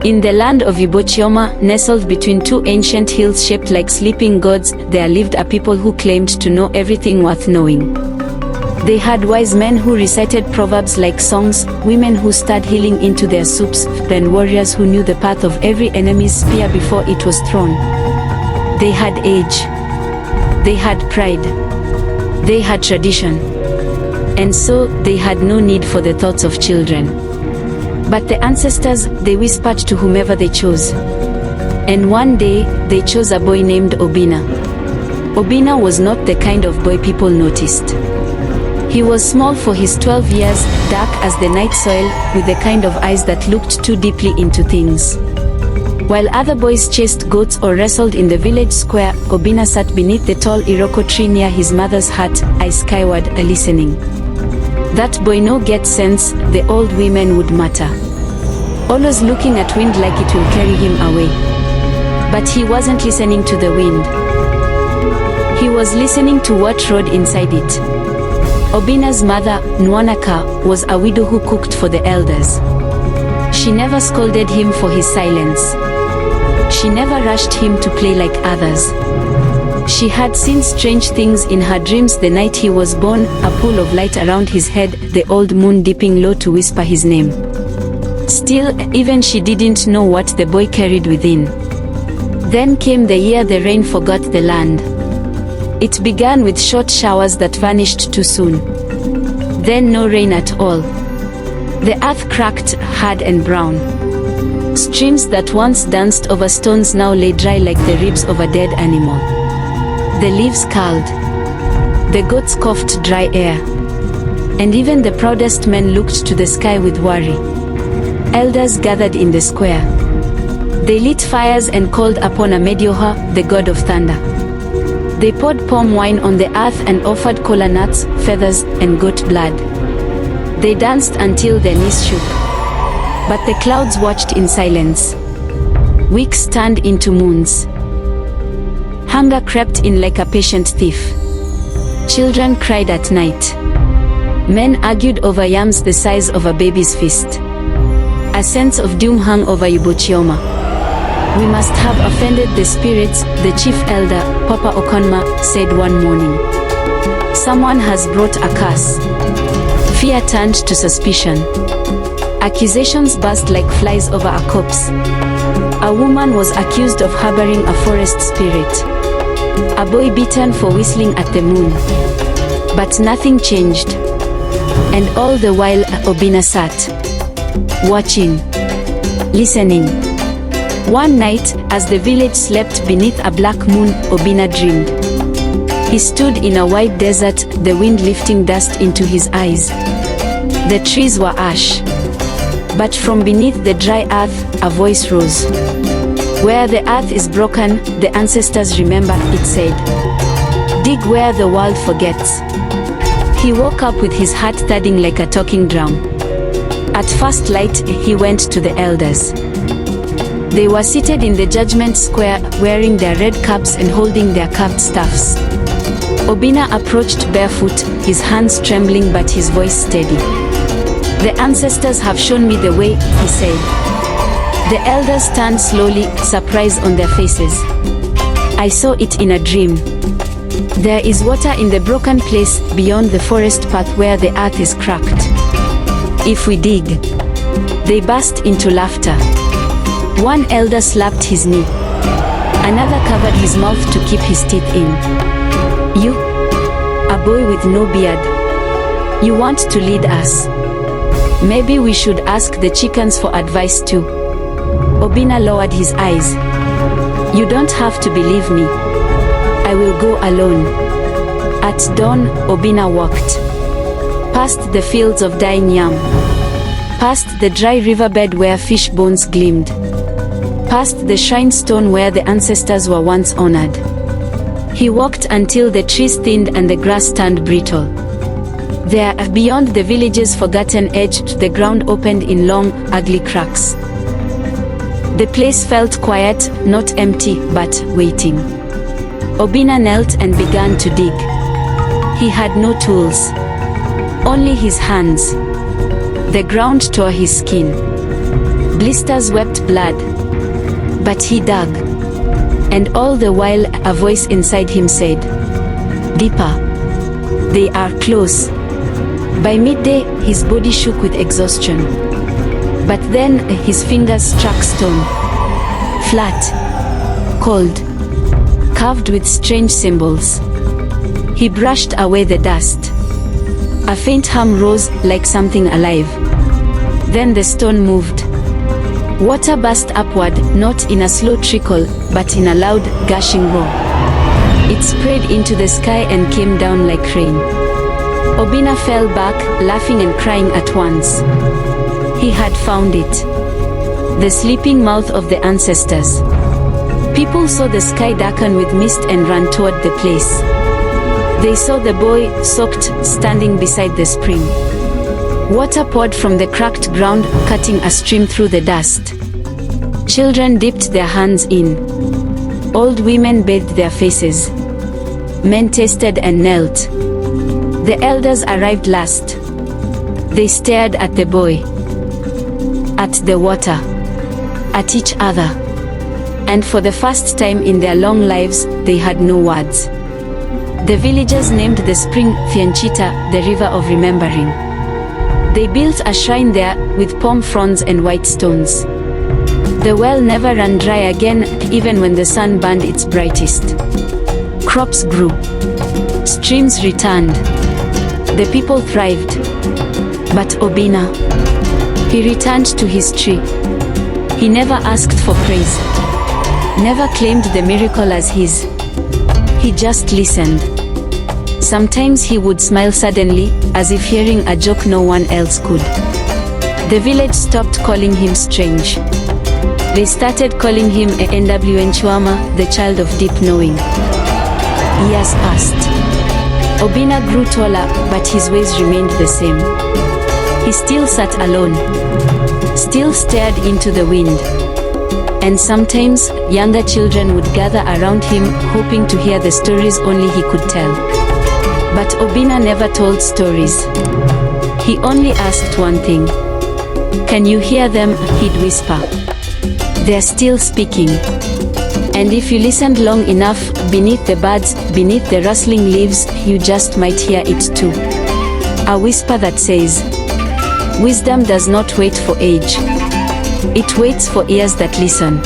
In the land of Ibochioma, nestled between two ancient hills shaped like sleeping gods, there lived a people who claimed to know everything worth knowing. They had wise men who recited proverbs like songs, women who stirred healing into their soups, and warriors who knew the path of every enemy's spear before it was thrown. They had age. They had pride. They had tradition. And so, they had no need for the thoughts of children. But the ancestors, they whispered to whomever they chose. And one day, they chose a boy named Obina. Obina was not the kind of boy people noticed. He was small for his 12 years, dark as the night soil, with the kind of eyes that looked too deeply into things. While other boys chased goats or wrestled in the village square, Obina sat beneath the tall Iroko tree near his mother's hut, eyes skyward, listening. That boy no get sense, the old women would mutter. Always looking at wind like it will carry him away. But he wasn't listening to the wind. He was listening to what rode inside it. Obina's mother, Nwanaka, was a widow who cooked for the elders. She never scolded him for his silence. She never rushed him to play like others. She had seen strange things in her dreams the night he was born, a pool of light around his head, the old moon dipping low to whisper his name. Still, even she didn't know what the boy carried within. Then came the year the rain forgot the land. It began with short showers that vanished too soon. Then no rain at all. The earth cracked, hard and brown. Streams that once danced over stones now lay dry like the ribs of a dead animal. The leaves curled. The goats coughed dry air. And even the proudest men looked to the sky with worry. Elders gathered in the square. They lit fires and called upon Amedioha, the god of thunder. They poured palm wine on the earth and offered kola nuts, feathers, and goat blood. They danced until their knees shook. But the clouds watched in silence. Weeks turned into moons. Hunger crept in like a patient thief. Children cried at night. Men argued over yams the size of a baby's fist. A sense of doom hung over Ibochioma. "We must have offended the spirits," the chief elder, Papa Okonma, said one morning. "Someone has brought a curse." Fear turned to suspicion. Accusations buzzed like flies over a corpse. A woman was accused of harboring a forest spirit. A boy beaten for whistling at the moon. But nothing changed. And all the while, Obina sat, watching, listening. One night, as the village slept beneath a black moon, Obina dreamed. He stood in a wide desert, the wind lifting dust into his eyes. The trees were ash. But from beneath the dry earth, a voice rose. "Where the earth is broken, the ancestors remember," it said. "Dig where the world forgets." He woke up with his heart thudding like a talking drum. At first light, he went to the elders. They were seated in the judgment square, wearing their red caps and holding their carved staffs. Obina approached barefoot, his hands trembling but his voice steady. "The ancestors have shown me the way," he said. The elders turned slowly, surprise on their faces. "I saw it in a dream. There is water in the broken place, beyond the forest path where the earth is cracked. If we dig." They burst into laughter. One elder slapped his knee. Another covered his mouth to keep his teeth in. "You? A boy with no beard. You want to lead us? Maybe we should ask the chickens for advice too." Obina lowered his eyes. "You don't have to believe me. I will go alone." At dawn, Obina walked. Past the fields of dying yam. Past the dry riverbed where fish bones gleamed. Past the shrine stone where the ancestors were once honored. He walked until the trees thinned and the grass turned brittle. There, beyond the village's forgotten edge, the ground opened in long, ugly cracks. The place felt quiet, not empty, but waiting. Obina knelt and began to dig. He had no tools. Only his hands. The ground tore his skin. Blisters wept blood. But he dug. And all the while a voice inside him said, "Deeper. They are close." By midday, his body shook with exhaustion. But then his fingers struck stone. Flat. Cold. Carved with strange symbols. He brushed away the dust. A faint hum rose like something alive. Then the stone moved. Water burst upward, not in a slow trickle, but in a loud, gushing roar. It sprayed into the sky and came down like rain. Obinna fell back, laughing and crying at once. He had found it. The sleeping mouth of the ancestors. People saw the sky darken with mist and ran toward the place. They saw the boy, soaked, standing beside the spring. Water poured from the cracked ground, cutting a stream through the dust. Children dipped their hands in. Old women bathed their faces. Men tasted and knelt. The elders arrived last. They stared at the boy, at the water, at each other. And for the first time in their long lives, they had no words. The villagers named the spring Fianchita, the river of remembering. They built a shrine there with palm fronds and white stones. The well never ran dry again, even when the sun burned its brightest. Crops grew. Streams returned. The people thrived. But Obinna, he returned to his tree. He never asked for praise. Never claimed the miracle as his. He just listened. Sometimes he would smile suddenly, as if hearing a joke no one else could. The village stopped calling him strange. They started calling him NwNchwama, the child of deep knowing. Years passed. Obinna grew taller, but his ways remained the same. He still sat alone. Still stared into the wind. And sometimes, younger children would gather around him, hoping to hear the stories only he could tell. But Obinna never told stories. He only asked one thing. "Can you hear them?" he'd whisper. "They're still speaking. And if you listened long enough, beneath the birds, beneath the rustling leaves, you just might hear it too. A whisper that says, wisdom does not wait for age. It waits for ears that listen."